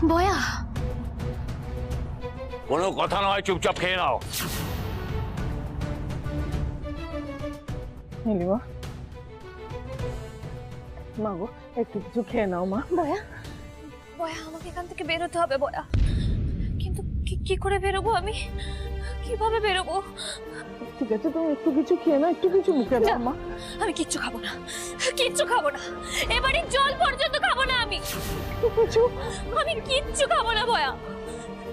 বয়া কোনো কথা নয়, চুপচাপ খেয়ে নাও। নীলিমা, মা গো একটু কিছু খেয়ে নাও মা। বয়া বয়া আমাকে এখান থেকে বেরোতে হবে বয়া, কিন্তু কি করে বেরোবো আমি? কিভাবে বেরোবো? ঠিক আছে তুমি একটু কিছু খেয়ে নাও, একটু কিছু মুখে দাও মা। আমি কিচ্ছু খাবো না, কিচ্ছু খাবো না, এবারে জল পর্যন্ত খাবো না আমি। আমি কিচ্ছু খাবো না বয়া,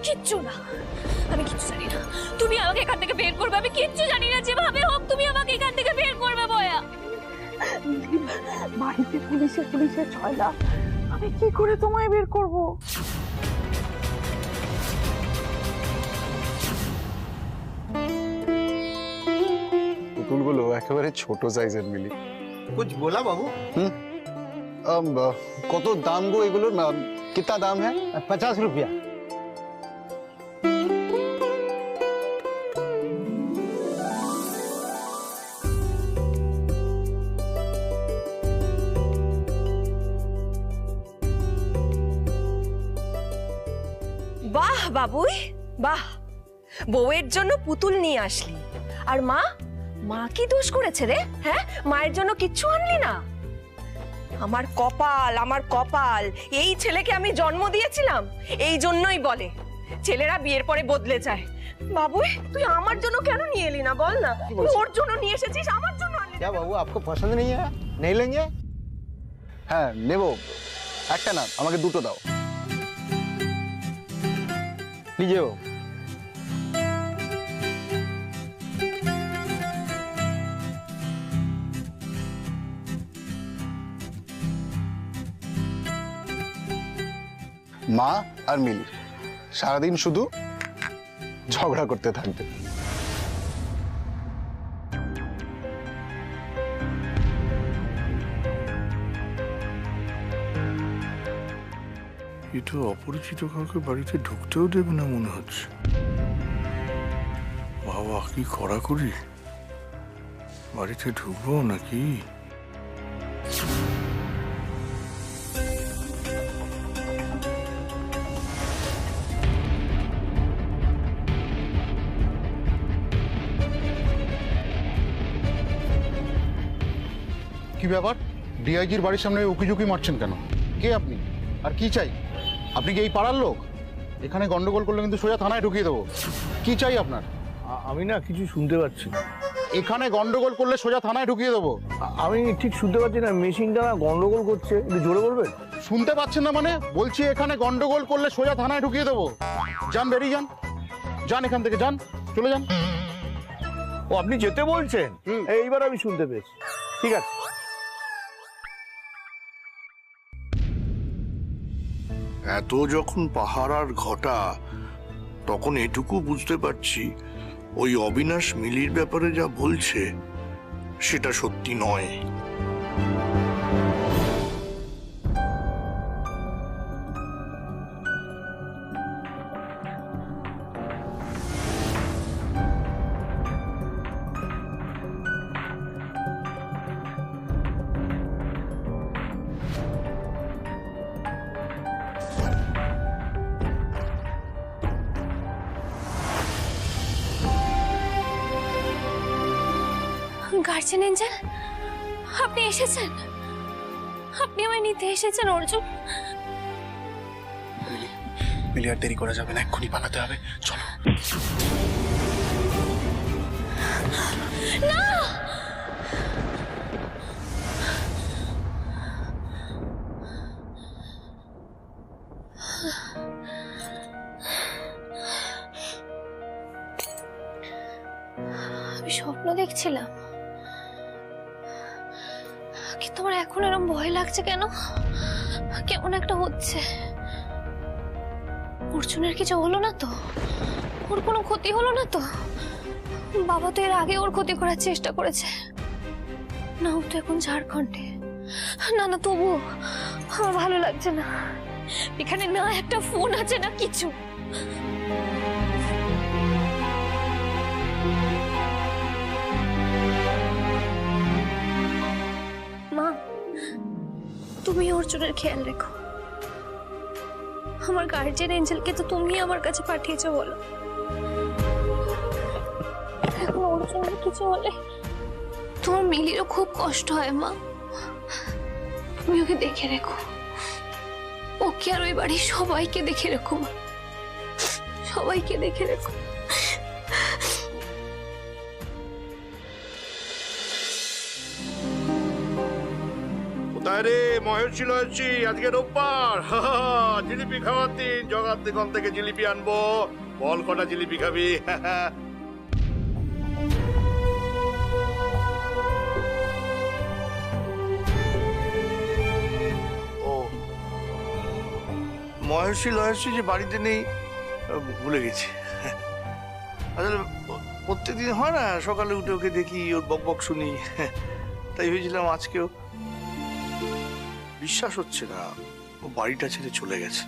কিচ্ছু না। আমি কিচ্ছু জানি না, তুমি আমাকে এখান থেকে বের করবে। আমি কিচ্ছু জানি না, যেভাবে হোক তুমি আমাকে এখান থেকে বের করবে বয়া। বাড়িতে পুলিশের ছয়লা, আমি কি করে তোমায় বের করব? পুতুলগুলো একেবারে ছোট সাইজের মিলি। कुछ बोला बाबू? কত দাম গো এগুলোর? কিतना দাম है? 50 रुपया। বাহ বাবুই বাহ, বউয়ের জন্য পুতুল নিয়ে আসলি। আর মা, মা কি দোষ করেছে রে? হ্যাঁ, মায়ের জন্য কিচ্ছু আনলি না? আমার কপাল, আমার কপাল, এই ছেলেকে আমি জন্ম দিয়েছিলাম। এই জন্যই বলে ছেলেরা বিয়ের পরে বদলে যায়। বাবুই, তুই আমার জন্য কেন নিয়ে এলি না বল না? ওর জন্য নিয়ে এসেছিস, আমার জন্য আনলি না। क्या बाबू आपको पसंद नहीं है? नहीं लेंगे? হ্যাঁ নেব, একটা না আমাকে দুটো দাও। लीजिए बाबू। মা আর মিলি সারাদিন শুধু ঝগড়া করতে থাকবে। এটা অপরিচিত কাউকে বাড়িতে ঢুকতেও দেবে না মনে হচ্ছে। বাবা কি কড়াকড়ি! বাড়িতে ঢুকবো নাকি? কি ব্যাপার? ডিআইজির বাড়ির সামনে উকিঝুঁকি মারছেন কেন? কে আপনি আর কি চাই? আপনি কি এই পাড়ার লোক? এখানে গন্ডগোল করলে কিন্তু সোজা থানায় ঢুকিয়ে দেবো। কি চাই আপনার? আমি না কিছু শুনতে পাচ্ছি না। এখানে গন্ডগোল করলে সোজা থানায় ঢুকিয়ে দেবো। আমি ঠিক শুনতে পাচ্ছি না, মেশিনটা না গন্ডগোল করছে, একটু জোরে বলবেন? শুনতে পাচ্ছেন না মানে? বলছি এখানে গন্ডগোল করলে সোজা থানায় ঢুকিয়ে দেবো। যান, বেরিয়ে যান, যান এখান থেকে, যান, চলে যান। ও আপনি যেতে বলছেন? এইবার আমি শুনতে পেয়েছি, ঠিক আছে। এত যখন পাহারার ঘটা, তখন এটুকু বুঝতে পারছি ওই অবিনাশ মিলির ব্যাপারে যা বলছে সেটা সত্যি নয়। গার্জিয়ান এঞ্জেল, আপনি এসেছেন, আপনি আমায় নিতে এসেছেন অর্জুন। মিলি আর দেরি করা যাবে না, এক্ষুনি পালাতে হবে, চলো। না, আমি স্বপ্ন দেখছিলাম, কিন্তু আমার এখন এরকম ভয় লাগছে কেন? কেমন একটা হচ্ছে। অর্জুনের কিছু হলো না তো? ওর কোনো ক্ষতি হলো না তো? বাবা তো এর আগে ওর ক্ষতি করার চেষ্টা করেছে না, ও তো এখন ঝাড়খণ্ডে। না না, তবুও আমার ভালো লাগছে না। এখানে না একটা ফোন আছে না কিছু। মা, তুমি অর্জুনের খেয়াল রেখো, আমার গার্জিয়ান এঞ্জেলকে তো তুমি আমার কাছে পাঠিয়েছো বলো। এখন ওর জন্য কিছু হলে তোমার মিলিরও খুব কষ্ট হয় মা। তুমি ওকে দেখে রেখো, ওকে আর ওই বাড়ির সবাইকে দেখে রেখো মা, সবাইকে দেখে রেখো। কোথায় রে মহেশী লহেশী, আজকে রোববার, জিলিপি খাওয়ার দিন। জগার দিগন থেকে জিলিপি আনবো, বল কটা জিলিপি খাবি? ও মহেশী লহেশী যে বাড়িতে নেই, ভুলে গেছি। আসলে প্রত্যেকদিন হয় না, সকালে উঠে ওকে দেখি, ওর বক বক শুনি, তাই ভেবেছিলাম আজকেও। বিশ্বাস হচ্ছে না ও বাড়িটা ছেড়ে চলে গেছে।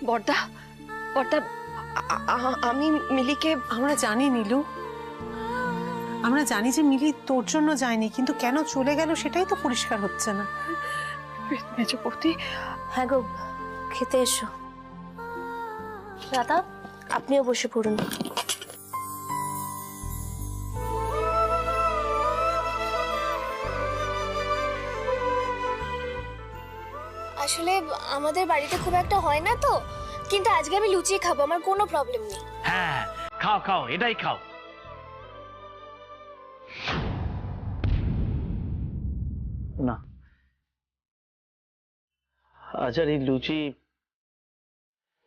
বর্দা, বর্দা, আমি মিলিকে, আমরা জানি নীলু, আমরা জানি যে মিলি তোর জন্য যায়নি, কিন্তু কেন চলে গেল সেটাই তো পরিষ্কার হচ্ছে না। মেজবৌদি, হ্যাঁ গো, খেতে এসো। দাদা আপনিও বসে পড়ুন। আসলে আমাদের বাড়িতে খুব একটা হয় না তো, কিন্তু আজকে আমি লুচি খাবো, আমার কোনো প্রবলেম নেই। হ্যাঁ, খাও খাও, এটাই খাও। না, আজ আর এই লুচি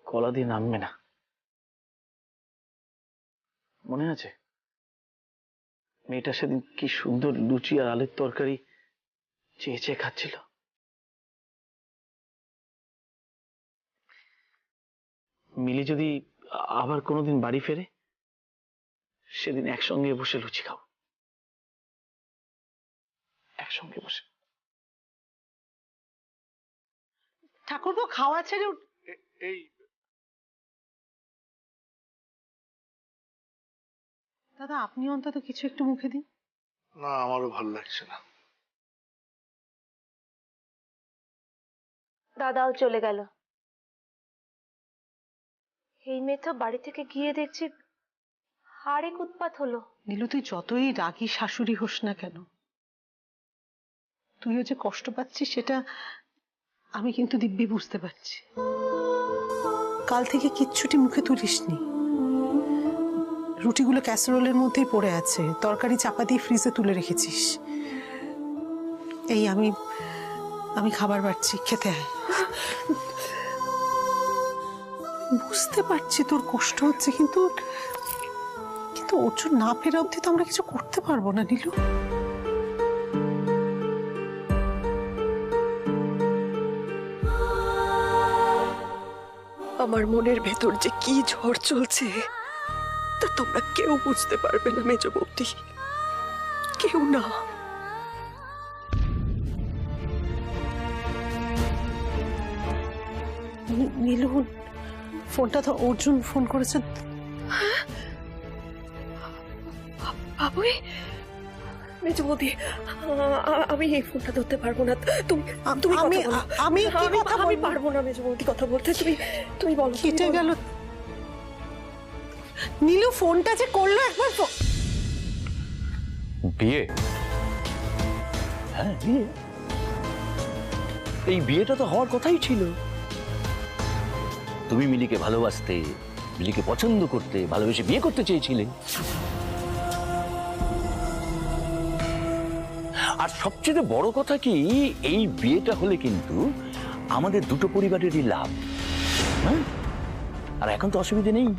কলা দিয়ে নামবে না। মনে আছে মেয়েটা সেদিন কি সুন্দর লুচি আর আলুর তরকারি চেয়ে চেয়ে খাচ্ছিল। মিলি যদি আবার কোনোদিন বাড়ি ফেরে, সেদিন একসঙ্গে বসে লুচি খাও, একসঙ্গে বসে। ঠাকুরপো খাওয়া ছেড়ে এই দাদা আপনি অন্তত কিছু একটু মুখে দিন। না, আমারও ভালো লাগছে না। দাদাও চলে গেল। এই মেয়ে তো বাড়ি থেকে গিয়ে দেখছি আরেক উৎপাত হলো। নীলু, তুই যতই রাগী শাশুড়ি হোস না কেন, তুইও যে কষ্ট পাচ্ছিস সেটা আমি কিন্তু দিব্যি বুঝতে পারছি। কাল থেকে কিচ্ছুটি মুখে তুলিসনি, রুটিগুলো ক্যাসারোলের মধ্যেই পড়ে আছে, তরকারি চাপা দিয়ে ফ্রিজে তুলে রেখেছিস। এই আমি খাবার বাড়ছি, খেতে আয়। বুঝতে পারছি তোর কষ্ট হচ্ছে, কিন্তু অর্জুন না ফেরা অবধি তো আমরা কিছু করতে পারবো না নীলু। আমার মনের ভেতর যে কি ঝড় চলছে তা তোমরা কেউ বুঝতে পারবে না মেজবৌদি, কেউ না। নীলু, ফোনটা তো অর্জুন ফোন করেছে। বাবুই, মেজবৌদি, আমি এই ফোনটা ধরতে পারবো না। তুমি আমি পারবো না মেজবৌদি কথা বলতে। তুমি বলো। কেটে গেল। নীলু, ফোনটা যে করলো একবার। বিয়ে? হ্যাঁ, বিয়ে। এই বিয়েটা তো হওয়ার কথাই ছিল। তুমি মিলিকে ভালোবাসতে, মিলিকে পছন্দ করতে, ভালোবেসে বিয়ে করতে চেয়েছিলে। আর সবচেয়ে বড় কথা কি, এই বিয়েটা হলে কিন্তু আমাদের দুটো পরিবারেরই লাভ। হ্যাঁ, আর এখন তো অসুবিধে নেই,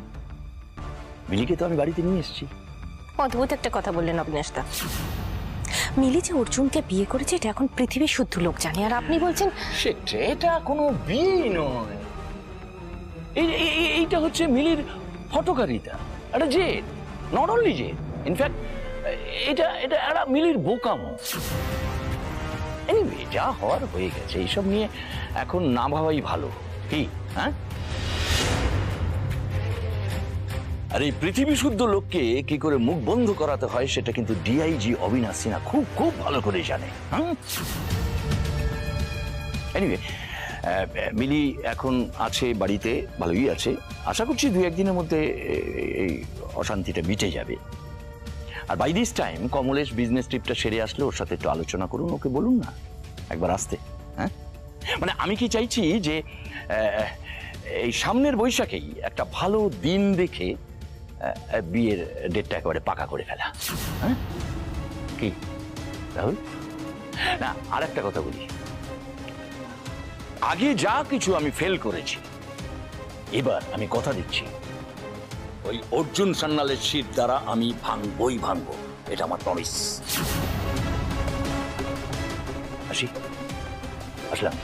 মিলিকে তো আমি বাড়িতে নিয়ে এসেছি। অদ্ভুত একটা কথা বললেন অবিনাশদা। মিলি যে অর্জুনকে বিয়ে করেছে এটা এখন পৃথিবীর শুদ্ধ লোক জানে, আর আপনি বলছেন এটা কোনো বিয়েই নয়, এইটা হচ্ছে মিলির হঠকারিতা, একটা জেদ, নট অনলি জেদ, ইনফ্যাক্ট এটা একটা মিলির বোকামো। এনিওয়ে, যা হওয়ার হয়ে গেছে, এইসব নিয়ে এখন না ভাবাই ভালো। কি? হ্যাঁ, আর এই পৃথিবী শুদ্ধ লোককে কি করে মুখ বন্ধ করাতে হয় সেটা কিন্তু ডিআইজি অবিনাশ সিনহা খুব খুব ভালো করে জানে। এনিওয়ে, মিলি এখন আছে বাড়িতে, ভালোই আছে। আশা করছি 2-1 দিনের মধ্যে এই অশান্তিটা মিটে যাবে। আর by this time Kamlesh business ট্রিপটা সেরে আসলে ওর সাথে একটু আলোচনা করুন, ওকে বলুন না একবার আসতে। হ্যাঁ, মানে আমি কি চাইছি যে এই সামনের বৈশাখেই একটা ভালো দিন দেখে বিয়ের ডেটটা একেবারে পাকা করে ফেলা। হ্যাঁ, কি রাহুল? না, আর একটা কথা বলি, আগে যা কিছু আমি ফেল করেছি, এবার আমি কথা দিচ্ছি ওই অর্জুন সান্যালের শীত দ্বারা আমি ভাঙবই ভাঙবো, এটা আমার প্রমিস। আসি, আসলাম।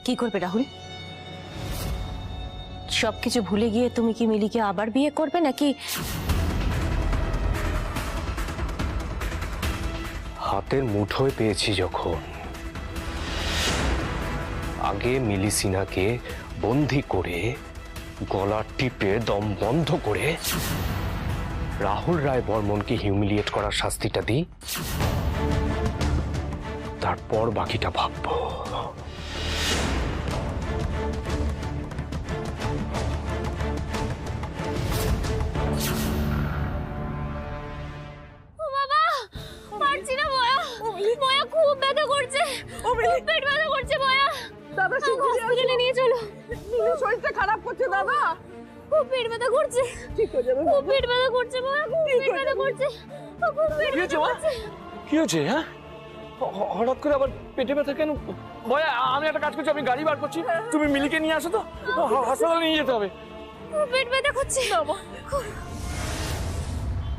কি করবে রাহুল? সবকিছু ভুলে গিয়ে তুমি কি মিলিকে আবার বিয়ে করবে নাকি? হাতের মুঠোয় পেয়েছি যখন, আগে মিলি সিনহাকে বন্দি করে গলা টিপে দম বন্ধ করে রাহুল রায় বর্মনকে হিউমিলিয়েট করার শাস্তিটা দিই, তারপর বাকিটা ভাববো। পারছি না বয়া, বয়া খুব ব্যথা করছে, খুব পেট ব্যথা করছে বয়া। দাদা হসপিটালে নিয়ে চলো। শরীরটা খারাপ করছে দাদা, খুব পেট ব্যথা করছে। ঠিক হয়ে যাবে, খুব পেট ব্যথা করছে বয়া, খুব পেট ব্যথা করছে, খুব পেট ব্যথা করছে। কি হয়েছে? হ্যাঁ, হঠাৎ করে আবার পেটে ব্যথা কেন? বয়া, আমি একটা কাজ করছি, আমি গাড়ি বার করছি, তুমি মিলিকে নিয়ে আসো তো, হাসপাতালে নিয়ে যেতে হবে। খুব পেট ব্যথা করছে।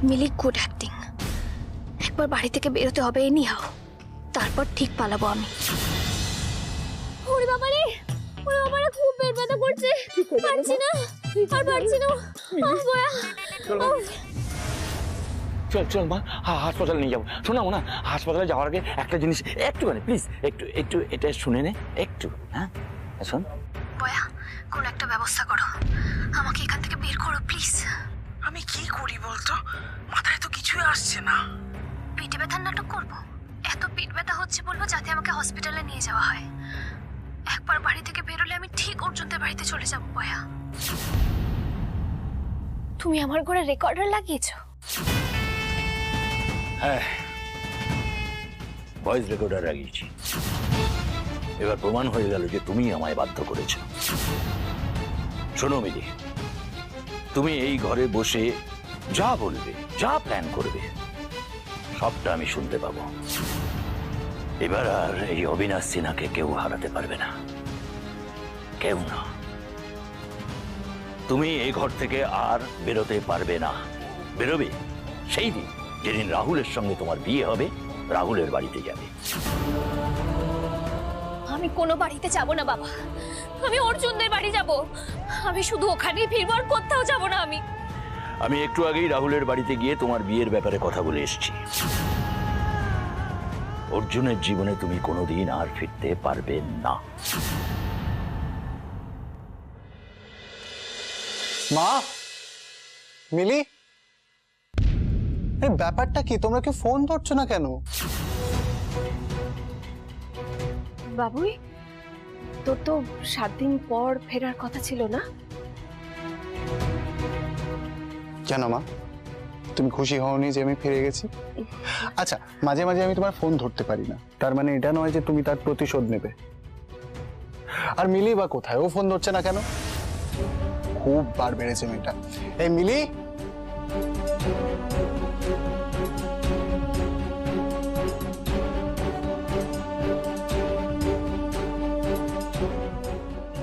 মিলি গুড অ্যাক্টিং, একবার বাড়ি থেকে বেরোতে হবে এনিহাও, তারপর ঠিক পালাবো আমি। ওরে বাবা রে, ওরে বাবা রে, খুব পেট ব্যথা করছে, পারছি না, আর পারছি না। বয়া, চল চল মা, হাসপাতালে নিয়ে যাবো। শোনাবো না, হাসপাতালে যাওয়ার আগে একটা জিনিস একটুখানি প্লিজ, একটু একটু এটা শুনে নে একটু। হ্যাঁ শোন বয়া, কোন একটা ব্যবস্থা করো, আমাকে এখান থেকে বের করো প্লিজ। আমি কি করি বলতো, মাথায় তো কিছুই আসছে না। পেটে ব্যথার নাটক করবো? এত পেট ব্যথা হচ্ছে বলবো যাতে আমাকে হসপিটালে নিয়ে যাওয়া হয়। একবার বাড়ি থেকে বেরোলে আমি ঠিক অর্জুনদের বাড়িতে চলে যাবো বয়া। তুমি আমার ঘরে রেকর্ডার লাগিয়েছো? হ্যাঁ, ভয়েস রেকর্ডার লাগিয়েছি। এবার প্রমাণ হয়ে গেল যে তুমি আমায় বাধ্য করেছো। শোনো মিলি, তুমি এই ঘরে বসে যা বলবে, যা প্ল্যান করবে, সবটা আমি শুনতে পাবো। এবার আর এই অবিনাশ সিনহাকে কেউ হারাতে পারবে না, কেউ না। তুমি এই ঘর থেকে আর বেরোতে পারবে না। বেরোবে সেই দিন যেদিন রাহুলের সঙ্গে তোমার বিয়ে হবে, রাহুলের বাড়িতে যাবে। আমি কোনো বাড়িতে যাব না বাবা, আমি অর্জুনদের বাড়ি যাব। আমি শুধু ওখানেই ফিরবো, আর কোথাও যাব না। আমি একটু আগেই রাহুলের বাড়িতে গিয়ে তোমার বিয়ের ব্যাপারে কথা বলে এসেছি। অর্জুনের জীবনে তুমি কোনোদিন আর ফিরতে পারবে না। মা, মিলি, এই ব্যাপারটা কি? তোমরা কি ফোন ধরছো না কেন? বাবুই, তোর তো 7 দিন পর ফেরার কথা ছিল না? কেন মা, তুমি খুশি হওনি যে আমি ফিরে গেছি? আচ্ছা, মাঝে মাঝে আমি তোমার ফোন ধরতে পারি না, তার মানে এটা নয় যে তুমি তার প্রতিশোধ নেবে। আর মিলি বা কোথায়, ও ফোন ধরছে না কেন? খুব বার বেড়েছে মেয়েটা। এই মিলি,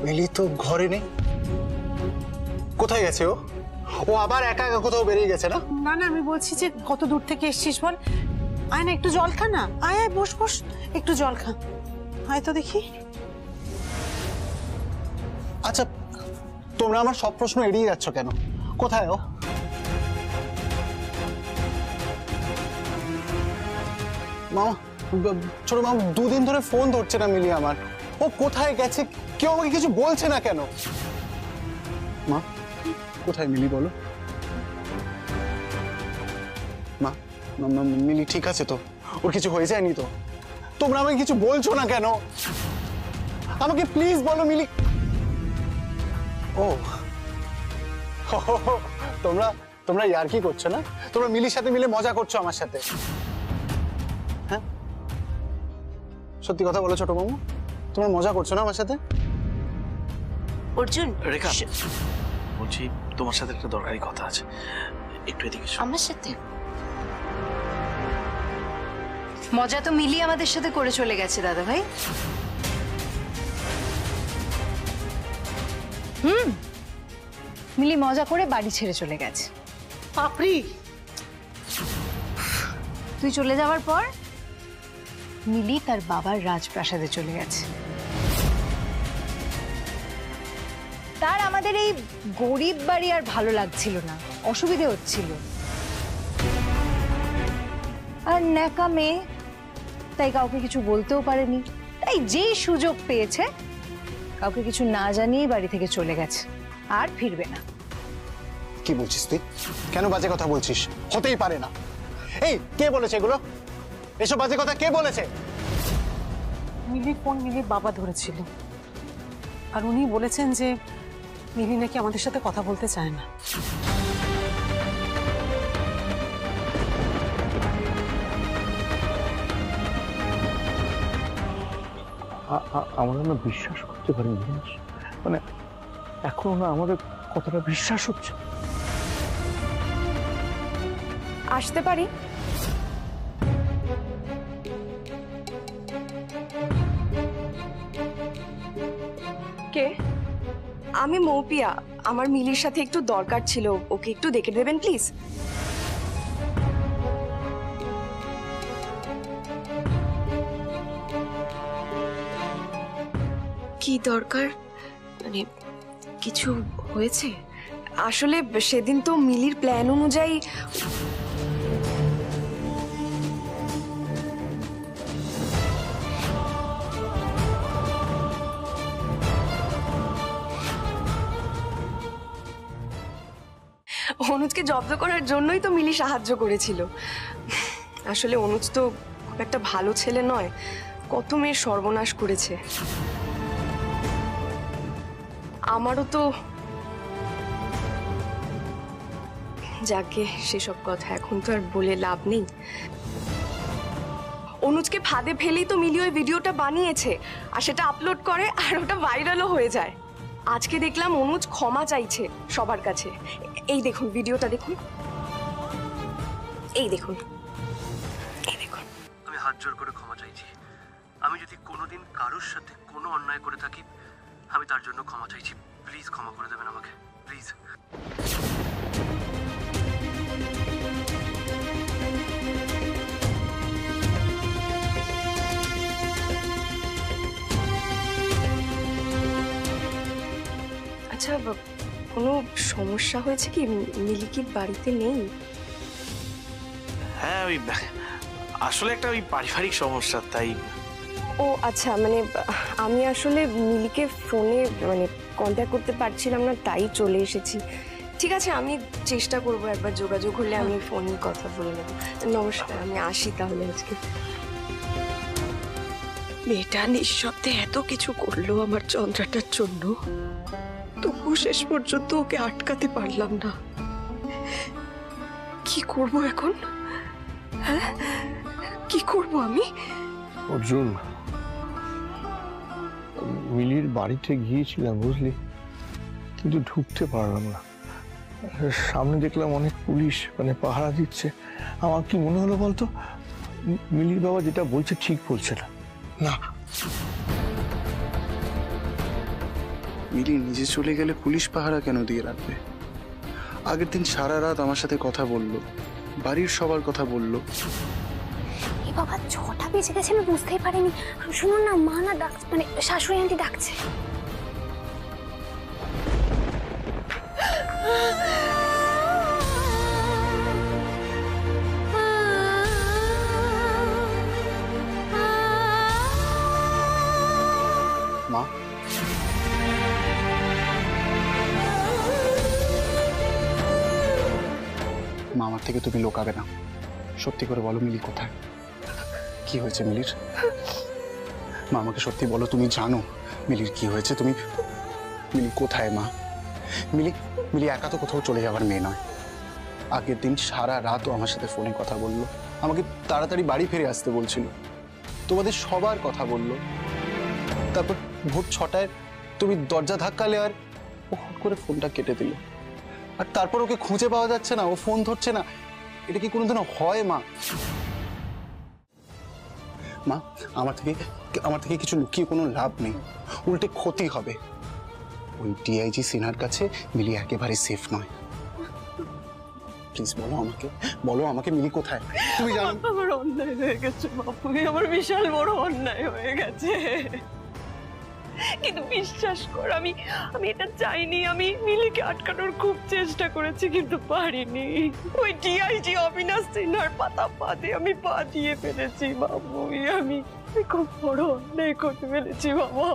মিলি তো ঘরে নেই, কোথায় গেছে ও? ও আবার একা একা কোথাও বেরিয়ে গেছে না? না না, আমি বলছি যে কত দূর থেকে এসছিস বল। আয় না, একটু জল খা না। আয় আয়, বস বস, একটু জল খা। আয় তো দেখি। আচ্ছা, তোমরা আমার সব প্রশ্ন এড়িয়ে যাচ্ছ কেন? কোথায় ও? মামা, ছোট মামা 2 দিন ধরে ফোন ধরছে না মিলি আমার। ও কোথায় গেছে, কেউ আমাকে কিছু বলছে না কেন? মা, কোথায় মিলি বলো? মা, মিলি ঠিক আছে তো? ওর কিছু হয়ে যায়নি তো? তোমরা আমাকে কিছু বলছো না কেন? আমাকে প্লিজ বলো মিলি। ও তোমরা ইয়ার্কি করছো না? তোমরা মিলির সাথে মিলে মজা করছো আমার সাথে, হ্যাঁ? সত্যি কথা বলো ছোট মামা, তোমরা মজা করছো না আমার সাথে? অর্জুন, রেখা, বলছি তোমার সাথে একটা দরকারি কথা আছে, একটু এদিকে এসো। আমার সাথে মজা তো মিলি আমাদের সাথে করে চলে গেছে দাদা ভাই। মিলি মজা করে বাড়ি ছেড়ে চলে গেছে। পাপড়ি, তুই চলে যাওয়ার পর মিলি তার বাবার রাজপ্রাসাদে চলে গেছে। তার আমাদের এই গরিব বাড়ি আর ভালো লাগছিল না, অসুবিধে হচ্ছিল। আর ন্যাকা মেয়ে, তাই কাউকে কিছু বলতেও পারেনি, তাই যেই সুযোগ পেয়েছে কাউকে কিছু না জানিয়ে বাড়ি থেকে চলে গেছে, আর ফিরবে না। কি বলছিস তুই? কেন বাজে কথা বলছিস? হতেই পারে না। এই, কে বলেছে এগুলো? এসব বাজে কথা কে বলেছে? মিলির ফোন মিলির বাবা ধরেছিল, আর উনি বলেছেন যে মিলি নাকি আমাদের সাথে কথা বলতে চায় না। আমরা না বিশ্বাস করতে পারি, মানে এখনো না আমাদের কতটা বিশ্বাস হচ্ছে। আসতে পারি? কে? আমি মৌপিয়া, আমার মিলির সাথে একটু দরকার ছিল, ওকে একটু দেখে দেবেন প্লিজ। কি দরকার? মানে কিছু হয়েছে? আসলে সেদিন তো মিলির প্ল্যান অনুযায়ী অনুজকে জব্দ করার জন্যই তো মিলি সাহায্য করেছিল। আসলে অনুজ তো খুব একটা ভালো ছেলে নয়, কত মেয়ের সর্বনাশ করেছে। আমারও তো যাকে সেসব কথা এখন তো আর বলে লাভ নেই। অনুজকে ফাঁদে ফেলেই তো মিলি ওই ভিডিওটা বানিয়েছে, আর সেটা আপলোড করে, আর ওটা ভাইরালও হয়ে যায়। আজকে দেখলাম অনুজ ক্ষমা চাইছে সবার কাছে। এই দেখুন ভিডিওটা, দেখুন, এই দেখুন, এই দেখুন। আমি হাত জোর করে ক্ষমা চাইছি। আমি যদি কোনোদিন কারোর সাথে কোনো অন্যায় করে থাকি, আমি তার জন্য ক্ষমা চাইছি। প্লিজ ক্ষমা করে দেবেন আমাকে, প্লিজ। আচ্ছা, কোনো সমস্যা হয়েছে কি? মিলি কি বাড়িতে নেই? হ্যাঁ, ওই আসলে একটা ওই পারিবারিক সমস্যা, তাই। ও আচ্ছা, মানে আমি আসলে মিলিকে ফোনে মানে কন্ট্যাক্ট করতে পারছিলাম না, তাই চলে এসেছি। ঠিক আছে, আমি চেষ্টা করবো, একবার যোগাযোগ হলে আমি ফোনে কথা বলে নেব। নমস্কার, আমি আসি তাহলে আজকে। মেয়েটা নিঃশব্দে এত কিছু করলো আমার চন্দ্রাটার জন্য, তবু শেষ পর্যন্ত ওকে আটকাতে পারলাম না। কি করব এখন? হ্যাঁ, কি করব আমি? অর্জুন, মিলির বাড়িতে গিয়েছিলাম বুঝলি, কিন্তু ঢুকতে পারলাম না। সামনে দেখলাম অনেক পুলিশ মানে পাহারা দিচ্ছে। আমার কি মনে হলো বলতো, মিলির বাবা যেটা বলছে ঠিক বলছে না। না, মিলি নিজে চলে গেলে পুলিশ পাহারা কেন দিয়ে রাখবে? আগের দিন সারা রাত আমার সাথে কথা বললো, বাড়ির সবার কথা বললো। এ বাবা, 6টা বেজে গেছে, আমি বুঝতেই পারিনি। শুনুন না, মা না ডাক, মানে শাশুড়ি আন্টি ডাকছে। মা, আমার থেকে তুমি লোকাবে না। সত্যি করে বলো মিলি কোথায়? কি হয়েছে মিলির? মা আমাকে সত্যি বলো, তুমি জানো মিলির কি হয়েছে? তুমি মিলি কোথায় মা? মিলি মিলি একা তো কোথাও চলে যাওয়ার মেয়ে নয়। আগের দিন সারা রাতও আমার সাথে ফোনে কথা বললো, আমাকে তাড়াতাড়ি বাড়ি ফিরে আসতে বলছিল, তোমাদের সবার কথা বললো। তারপর ভোর 6টায় তুমি দরজা ধাক্কালে আর ও হুট করে ফোনটা কেটে দিল। আর তারপর ওকে খুঁজে পাওয়া যাচ্ছে না, ও ফোন ধরছে না। এটা কি কোনোদিনও হয় মা? মা আমার থেকে কিছু লুকিয়ে কোনো লাভ নেই, উল্টে ক্ষতি হবে। ওই ডিআইজি সিনহার কাছে মিলি একেবারে সেফ নয়। প্লিজ বলো আমাকে মিলি কোথায়? তুমি জানো আমার অন্যায় হয়ে গেছে বাপুই, আমার বিশাল বড় অন্যায় হয়ে গেছে। কিন্তু বিশ্বাস কর, আমি এটা চাইনি। আমি মিলিকে আটকানোর খুব চেষ্টা করেছি, কিন্তু পারিনি। ওই ডিআইজি অবিনাশ সিনহার পাতা পাতে আমি পা দিয়ে ফেলেছি বাবুই। আমি খুব বড় অন্যায় করে ফেলেছি বাবা।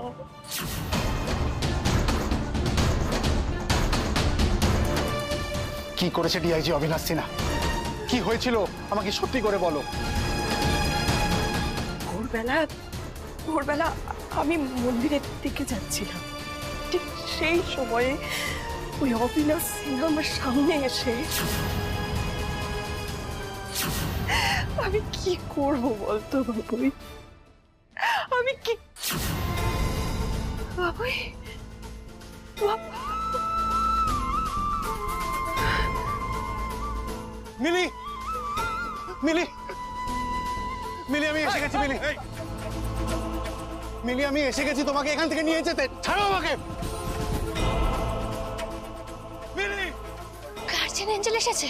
কি করেছে ডিআইজি অবিনাশ সিনহা? কি হয়েছিল আমাকে সত্যি করে বলো। ভোরবেলা আমি মন্দিরের দিকে যাচ্ছিলাম, ঠিক সেই সময়ে ওই অবিনাশ সিনহা আমার সামনে এসে, আমি কি করব বলতো বাবুই? আমি কি বাবুই মিলি মিলি মিলি আমি এসে গেছি। মিলি আমি এসে গেছি তোমাকে এখান থেকে নিয়ে যেতে। ছাড়ো আমাকে। গার্জিয়ান এঞ্জেল এসেছে।